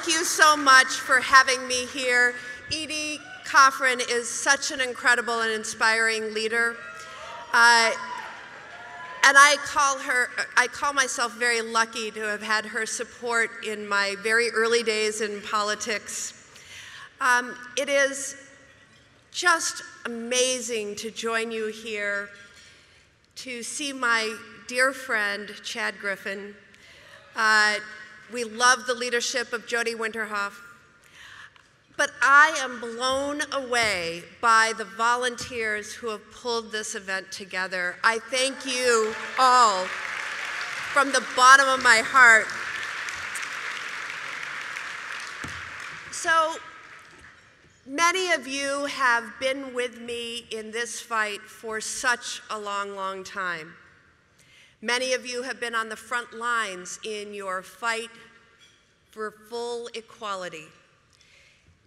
thank you so much for having me here. Edie Coffrin is such an incredible and inspiring leader. And I call myself very lucky to have had her support in my very early days in politics. It is just amazing to join you here, to see my dear friend, Chad Griffin. We love the leadership of Jody Winterhoff. But I am blown away by the volunteers who have pulled this event together. I thank you all from the bottom of my heart. So many of you have been with me in this fight for such a long, long time. Many of you have been on the front lines in your fight for full equality.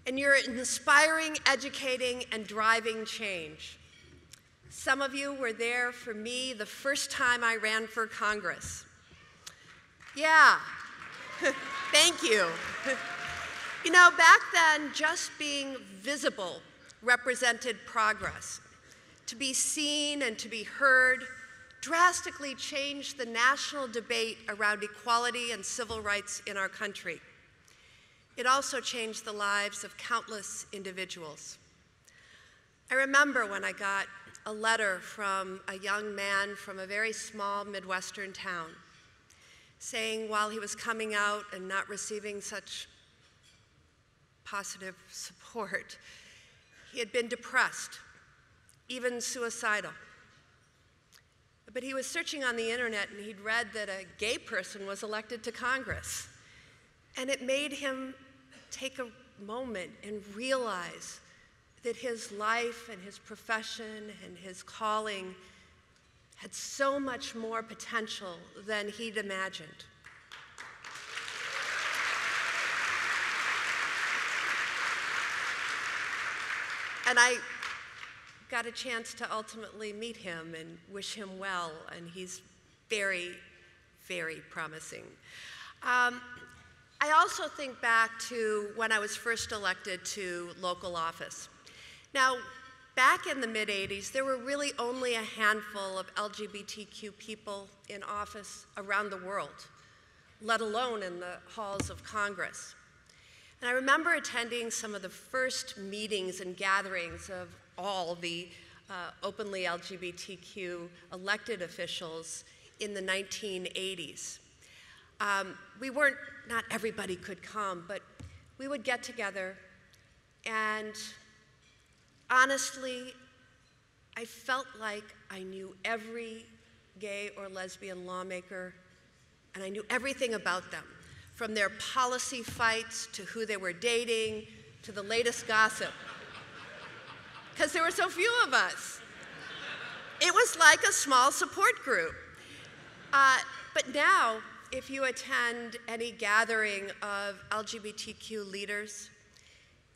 And you're inspiring, educating, and driving change. Some of you were there for me the first time I ran for Congress. Yeah, thank you. You know, back then, just being visible represented progress. To be seen and to be heard drastically changed the national debate around equality and civil rights in our country. It also changed the lives of countless individuals. I remember when I got a letter from a young man from a very small Midwestern town saying while he was coming out and not receiving such positive support, he had been depressed, even suicidal. But he was searching on the internet and he'd read that a gay person was elected to Congress. And it made him take a moment and realize that his life and his profession and his calling had so much more potential than he'd imagined. And I got a chance to ultimately meet him and wish him well, and he's very, very promising. I also think back to when I was first elected to local office. Now, back in the mid-'80s, there were really only a handful of LGBTQ people in office around the world, let alone in the halls of Congress. And I remember attending some of the first meetings and gatherings of all the openly LGBTQ elected officials in the 1980s. Not everybody could come, but we would get together, and honestly, I felt like I knew every gay or lesbian lawmaker, and I knew everything about them, from their policy fights to who they were dating to the latest gossip, because there were so few of us. It was like a small support group. But now, if you attend any gathering of LGBTQ leaders,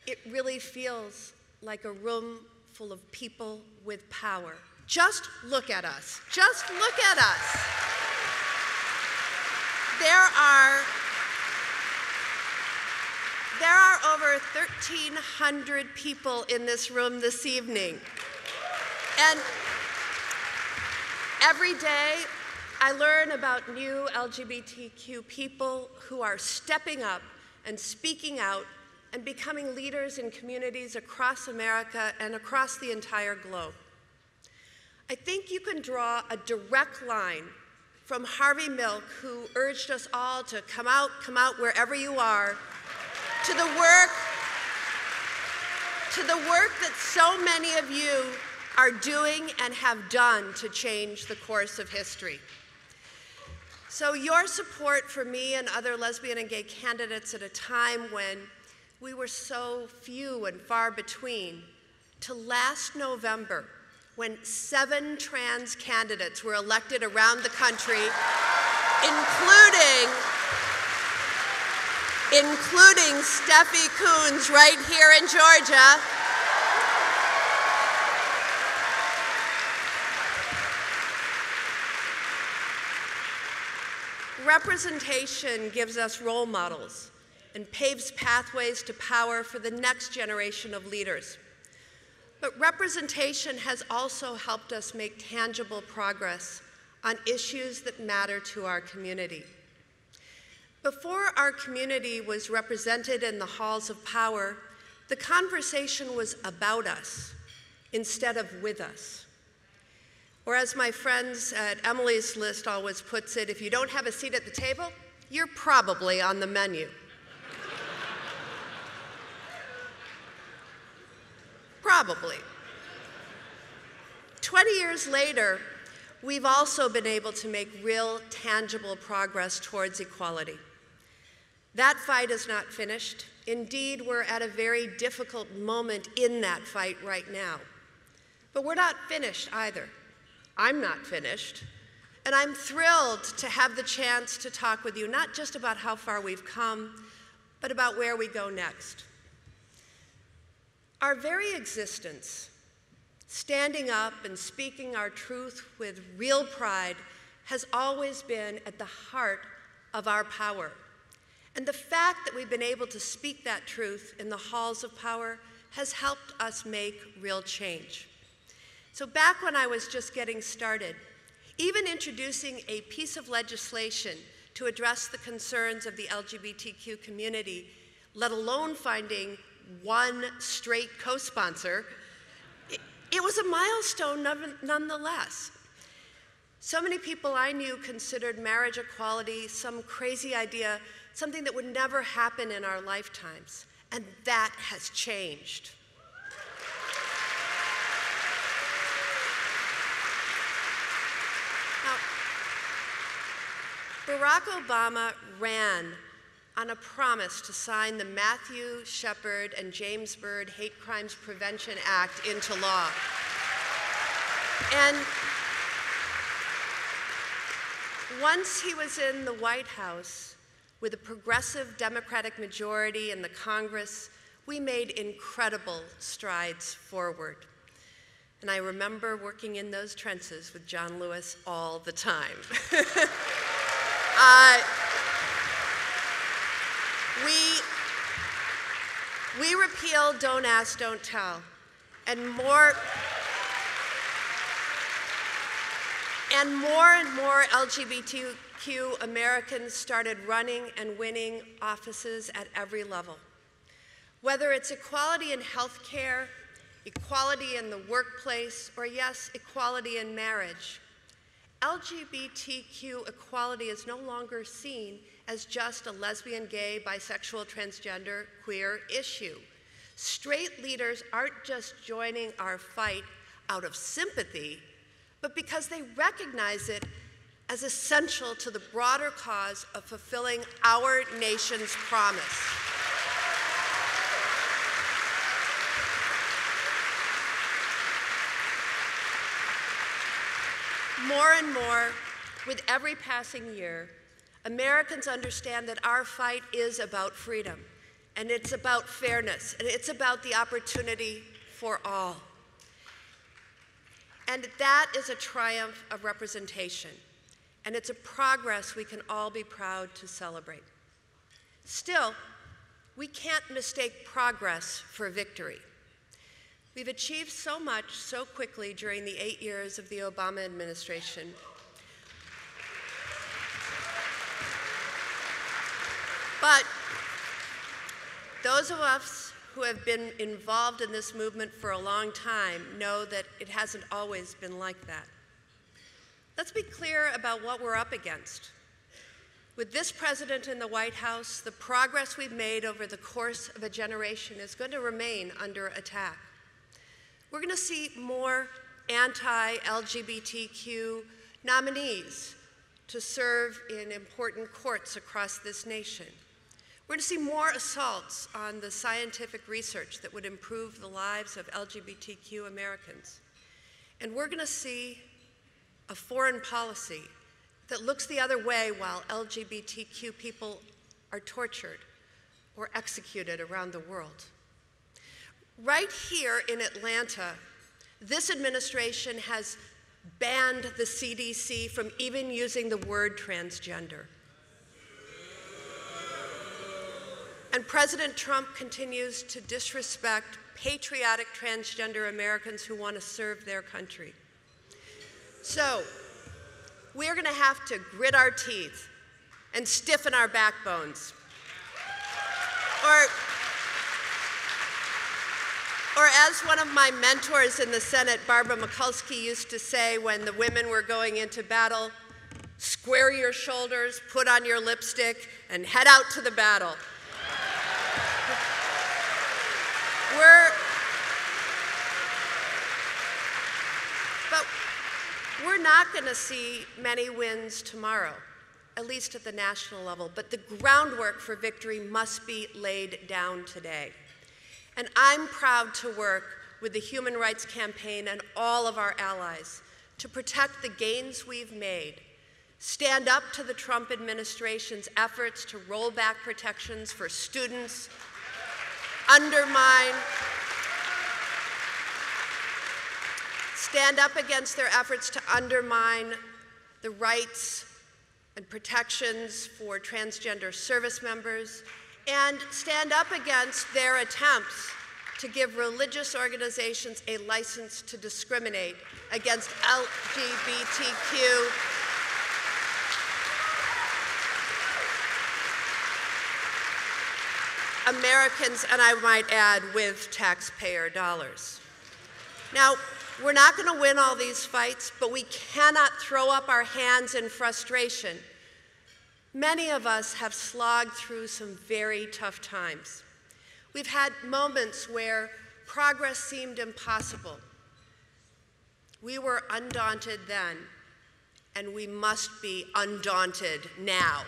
it really feels like a room full of people with power. Just look at us. Just look at us. There are over 1,300 people in this room this evening. And every day, I learn about new LGBTQ people who are stepping up and speaking out and becoming leaders in communities across America and across the entire globe. I think you can draw a direct line from Harvey Milk, who urged us all to come out wherever you are, to the work that so many of you are doing and have done to change the course of history. So your support for me and other lesbian and gay candidates at a time when we were so few and far between, to last November, when 7 trans candidates were elected around the country, including Steffi Coons right here in Georgia. Representation gives us role models, and paves pathways to power for the next generation of leaders. But representation has also helped us make tangible progress on issues that matter to our community. Before our community was represented in the halls of power, the conversation was about us instead of with us. Or as my friends at Emily's List always puts it, if you don't have a seat at the table, you're probably on the menu. Probably. 20 years later, we've also been able to make real, tangible progress towards equality. That fight is not finished. Indeed, we're at a very difficult moment in that fight right now. But we're not finished either. I'm not finished. And I'm thrilled to have the chance to talk with you, not just about how far we've come, but about where we go next. Our very existence, standing up and speaking our truth with real pride, has always been at the heart of our power. And the fact that we've been able to speak that truth in the halls of power has helped us make real change. So back when I was just getting started, even introducing a piece of legislation to address the concerns of the LGBTQ community, let alone finding one straight co-sponsor, it was a milestone nonetheless. So many people I knew considered marriage equality some crazy idea, something that would never happen in our lifetimes, and that has changed. Now, Barack Obama ran on a promise to sign the Matthew Shepard and James Byrd Hate Crimes Prevention Act into law. And once he was in the White House, with a progressive Democratic majority in the Congress, we made incredible strides forward. And I remember working in those trenches with John Lewis all the time. We repealed Don't Ask, Don't Tell, and more and more LGBTQ Americans started running and winning offices at every level. Whether it's equality in healthcare, equality in the workplace, or yes, equality in marriage, LGBTQ equality is no longer seen as just a lesbian, gay, bisexual, transgender, queer issue. Straight leaders aren't just joining our fight out of sympathy, but because they recognize it as essential to the broader cause of fulfilling our nation's promise. More and more, with every passing year, Americans understand that our fight is about freedom, and it's about fairness, and it's about the opportunity for all. And that is a triumph of representation, and it's a progress we can all be proud to celebrate. Still, we can't mistake progress for victory. We've achieved so much so quickly during the 8 years of the Obama administration. But those of us who have been involved in this movement for a long time know that it hasn't always been like that. Let's be clear about what we're up against. With this president in the White House, the progress we've made over the course of a generation is going to remain under attack. We're going to see more anti-LGBTQ nominees to serve in important courts across this nation. We're going to see more assaults on the scientific research that would improve the lives of LGBTQ Americans. And we're going to see a foreign policy that looks the other way while LGBTQ people are tortured or executed around the world. Right here in Atlanta, this administration has banned the CDC from even using the word transgender. And President Trump continues to disrespect patriotic transgender Americans who want to serve their country. So, we're going to have to grit our teeth and stiffen our backbones. Or as one of my mentors in the Senate, Barbara Mikulski, used to say when the women were going into battle, square your shoulders, put on your lipstick, and head out to the battle. But we're not going to see many wins tomorrow, at least at the national level, but the groundwork for victory must be laid down today. And I'm proud to work with the Human Rights Campaign and all of our allies to protect the gains we've made, stand up to the Trump administration's efforts to roll back protections for students, stand up against their efforts to undermine the rights and protections for transgender service members, and stand up against their attempts to give religious organizations a license to discriminate against LGBTQ Americans, and I might add, with taxpayer dollars. Now, we're not going to win all these fights, but we cannot throw up our hands in frustration. Many of us have slogged through some very tough times. We've had moments where progress seemed impossible. We were undaunted then, and we must be undaunted now.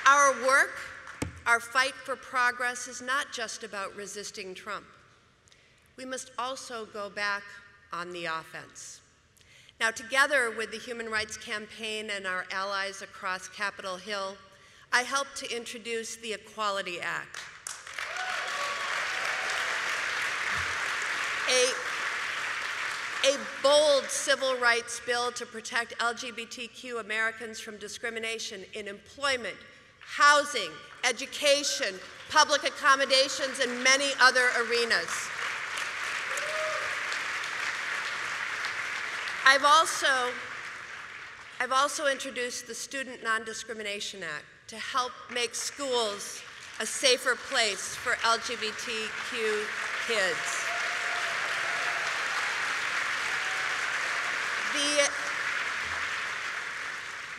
Our work, our fight for progress, is not just about resisting Trump. We must also go back on the offense. Now, together with the Human Rights Campaign and our allies across Capitol Hill, I helped to introduce the Equality Act, a bold civil rights bill to protect LGBTQ Americans from discrimination in employment, housing, education, public accommodations, and many other arenas. I've also introduced the Student Non-Discrimination Act to help make schools a safer place for LGBTQ kids.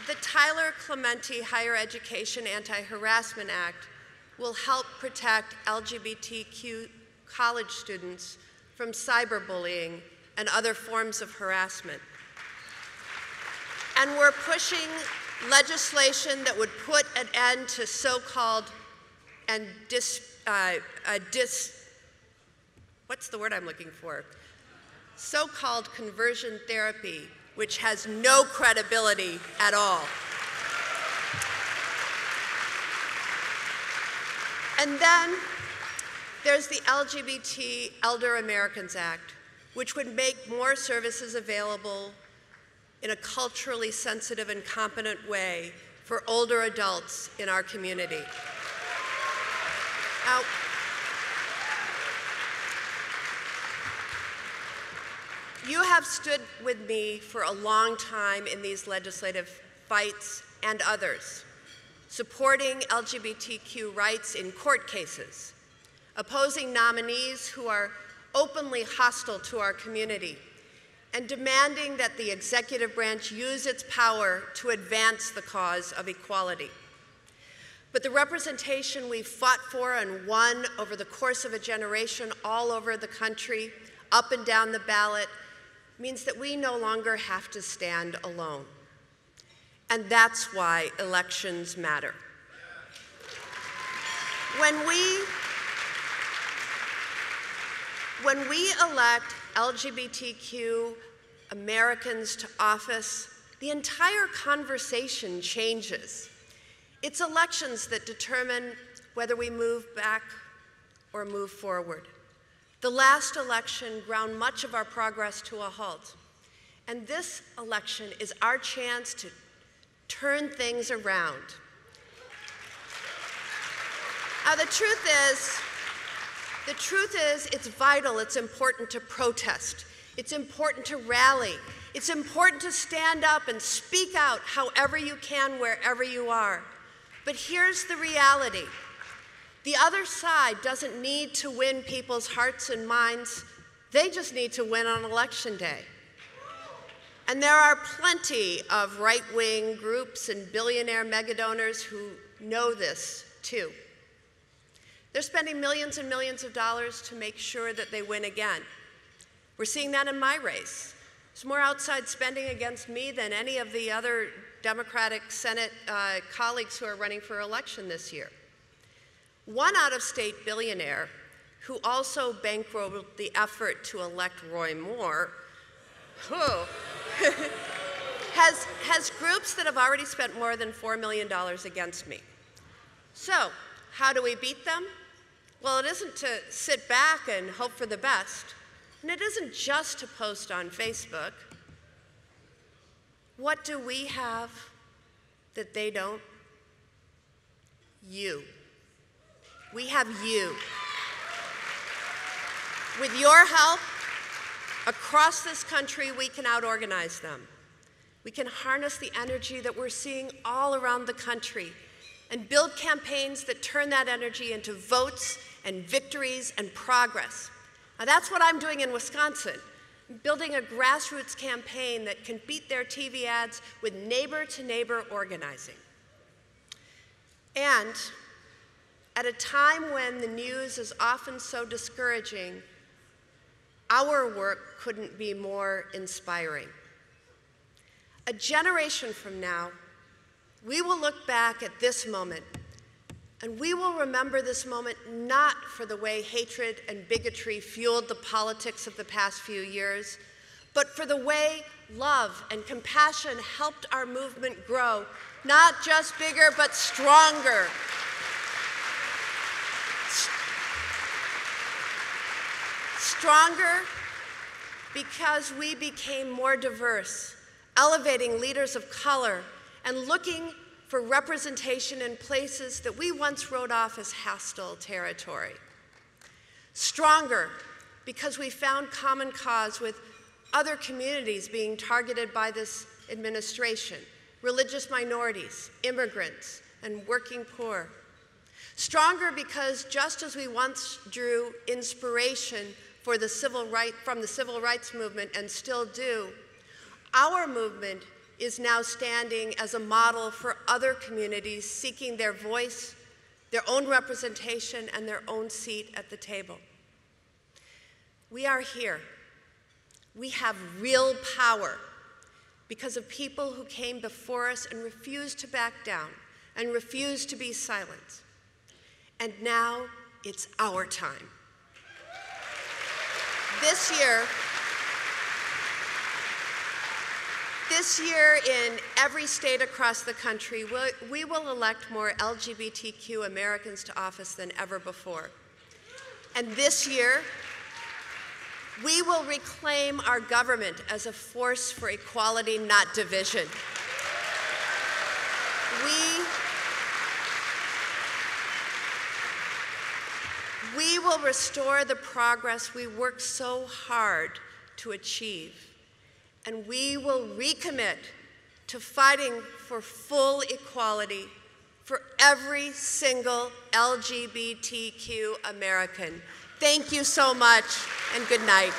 The Tyler Clementi Higher Education Anti-Harassment Act will help protect LGBTQ college students from cyberbullying and other forms of harassment. And we're pushing legislation that would put an end to so-called what's the word I'm looking for? So-called conversion therapy, which has no credibility at all. And then there's the LGBT Elder Americans Act, which would make more services available in a culturally sensitive and competent way for older adults in our community. Now, you have stood with me for a long time in these legislative fights and others, supporting LGBTQ rights in court cases, opposing nominees who are openly hostile to our community, and demanding that the executive branch use its power to advance the cause of equality. But the representation we've fought for and won over the course of a generation all over the country, up and down the ballot, means that we no longer have to stand alone. And that's why elections matter. When we elect LGBTQ Americans to office, the entire conversation changes. It's elections that determine whether we move back or move forward. The last election ground much of our progress to a halt, And this election is our chance to turn things around. Now, the truth is, it's vital, it's important to protest. It's important to rally. It's important to stand up and speak out however you can, wherever you are. But here's the reality. The other side doesn't need to win people's hearts and minds. They just need to win on Election Day. And there are plenty of right-wing groups and billionaire megadonors who know this, too. They're spending millions and millions of dollars to make sure that they win again. We're seeing that in my race. There's more outside spending against me than any of the other Democratic Senate colleagues who are running for election this year. One out-of-state billionaire who also bankrolled the effort to elect Roy Moore has groups that have already spent more than $4 million against me. So, how do we beat them? Well, it isn't to sit back and hope for the best, and it isn't just to post on Facebook. What do we have that they don't? You. We have you. With your help, across this country, we can out-organize them. We can harness the energy that we're seeing all around the country and build campaigns that turn that energy into votes and victories and progress. Now, that's what I'm doing in Wisconsin, building a grassroots campaign that can beat their TV ads with neighbor-to-neighbor organizing. And at a time when the news is often so discouraging, our work couldn't be more inspiring. A generation from now, we will look back at this moment, and we will remember this moment not for the way hatred and bigotry fueled the politics of the past few years, but for the way love and compassion helped our movement grow, not just bigger, but stronger. Stronger because we became more diverse, elevating leaders of color and looking for representation in places that we once wrote off as hostile territory. Stronger because we found common cause with other communities being targeted by this administration, religious minorities, immigrants, and working poor. Stronger because just as we once drew inspiration from the civil rights movement and still do, our movement is now standing as a model for other communities seeking their voice, their own representation, and their own seat at the table. We are here. We have real power because of people who came before us and refused to back down and refused to be silent. And now it's our time. This year, in every state across the country, we will elect more LGBTQ Americans to office than ever before. And this year, we will reclaim our government as a force for equality, not division. We will restore the progress we worked so hard to achieve. And we will recommit to fighting for full equality for every single LGBTQ American. Thank you so much, and good night.